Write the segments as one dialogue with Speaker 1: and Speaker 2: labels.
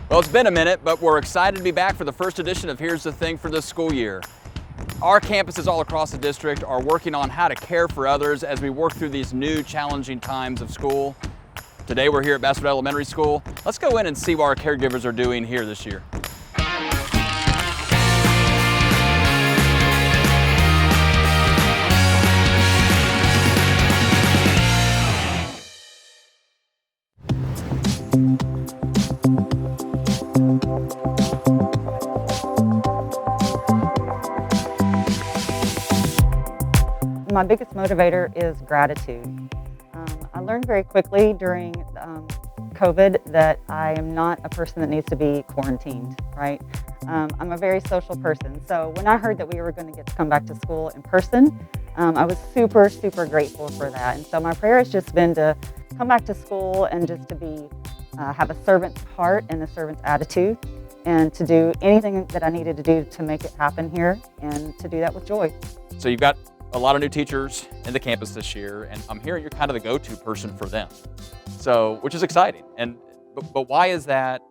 Speaker 1: Well, it's been a minute, but we're excited to be back for the first edition of Here's the Thing for this school year. Our campuses all across the district are working on how to care for others as we work through these new challenging times of school. Today we're here at Basswood Elementary School. Let's go in and see what our caregivers are doing here this year.
Speaker 2: My biggest motivator is gratitude. I learned very quickly during COVID that I am not a person that needs to be quarantined, right? I'm a very social person. So when I heard that we were going to get to come back to school in person, I was super, super grateful for that. And so my prayer has just been to come back to school and just to be, have a servant's heart and a servant's attitude, and to do anything that I needed to do to make it happen here, and to do that with joy.
Speaker 1: So you've got a lot of new teachers in the campus this year, and I'm hearing you're kind of the go-to person for them. So, which is exciting. But why is that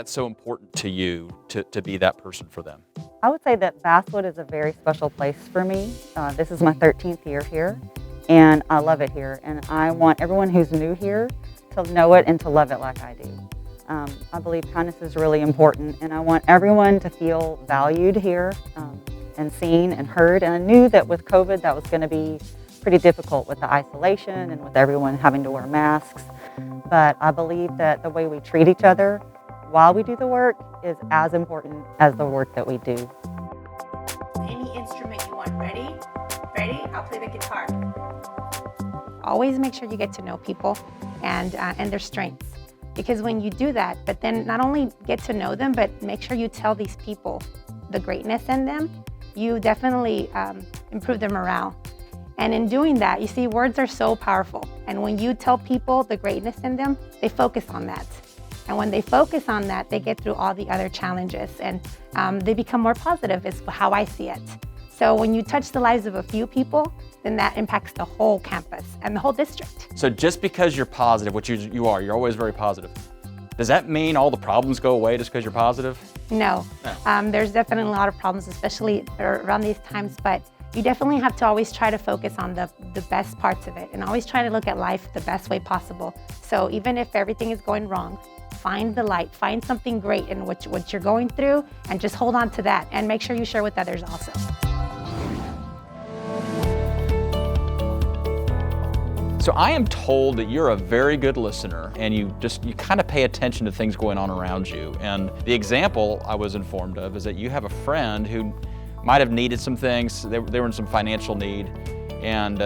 Speaker 1: so important to you to be that person for them?
Speaker 2: I would say that Basswood is a very special place for me. This is my 13th year here, and I love it here. And I want everyone who's new here to know it and to love it like I do. I believe kindness is really important, and I want everyone to feel valued here and seen and heard. And I knew that with COVID that was going to be pretty difficult with the isolation and with everyone having to wear masks. But I believe that the way we treat each other while we do the work is as important as the work that we do.
Speaker 3: Any instrument you want. Ready? Ready? I'll play the guitar.
Speaker 4: Always make sure you get to know people and their strengths. Because when you do that, but then not only get to know them, but make sure you tell these people the greatness in them, you definitely improve their morale. And in doing that, you see, words are so powerful. And when you tell people the greatness in them, they focus on that. And when they focus on that, they get through all the other challenges, and they become more positive is how I see it. So when you touch the lives of a few people, then that impacts the whole campus and the whole district.
Speaker 1: So just because you're positive, which you're always very positive, does that mean all the problems go away just because you're positive?
Speaker 4: No. There's definitely a lot of problems, especially around these times, but you definitely have to always try to focus on the best parts of it and always try to look at life the best way possible. So even if everything is going wrong, find the light, find something great in what you're going through, and just hold on to that and make sure you share with others also.
Speaker 1: So I am told that you're a very good listener, and you kind of pay attention to things going on around you. And the example I was informed of is that you have a friend who might have needed some things. They were in some financial need, and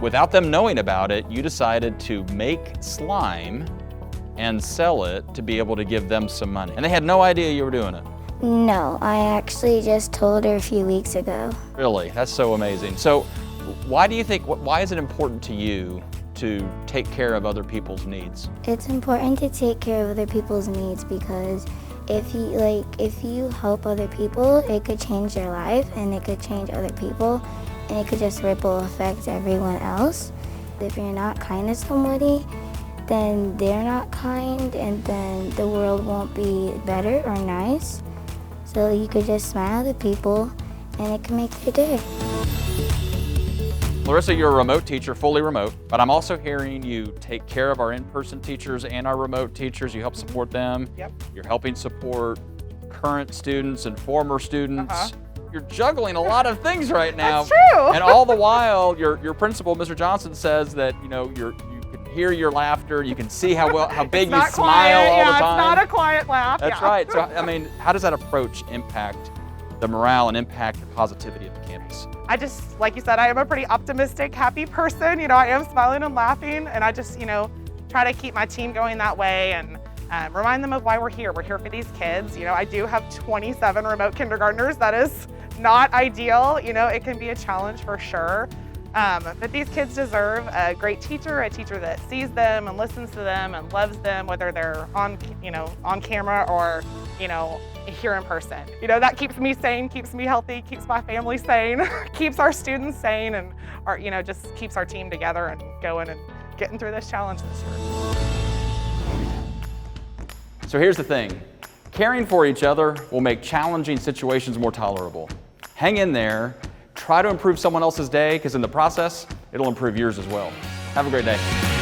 Speaker 1: without them knowing about it, you decided to make slime and sell it to be able to give them some money. And they had no idea you were doing it.
Speaker 5: No, I actually just told her a few weeks ago.
Speaker 1: Really? That's so amazing. So why is it important to you to take care of other people's needs?
Speaker 5: It's important to take care of other people's needs because if you help other people, it could change their life and it could change other people and it could just ripple affect everyone else. If you're not kind to somebody, then they're not kind, and then the world won't be better or nice. So you could just smile at people and it can make their day.
Speaker 1: Larissa, you're a remote teacher, fully remote, but I'm also hearing you take care of our in-person teachers and our remote teachers. You help support them.
Speaker 6: Yep.
Speaker 1: You're helping support current students and former students. You're juggling a lot of things right now.
Speaker 6: That's true.
Speaker 1: And all the while, your principal, Mr. Johnson, says that you can hear your laughter. You can see how big you smile all the time.
Speaker 6: It's not a quiet laugh.
Speaker 1: That's right. So I mean, how does that approach impact the morale and impact the positivity of the campus?
Speaker 6: I just, like you said, I am a pretty optimistic, happy person. I am smiling and laughing, and I just, try to keep my team going that way and remind them of why we're here. We're here for these kids. I do have 27 remote kindergartners. That is not ideal. It can be a challenge for sure. But these kids deserve a great teacher, a teacher that sees them and listens to them and loves them, whether they're on camera or, here in person. That keeps me sane, keeps me healthy, keeps my family sane, keeps our students sane, and just keeps our team together and going and getting through this challenge this year.
Speaker 1: So here's the thing. Caring for each other will make challenging situations more tolerable. Hang in there, try to improve someone else's day, because in the process, it'll improve yours as well. Have a great day.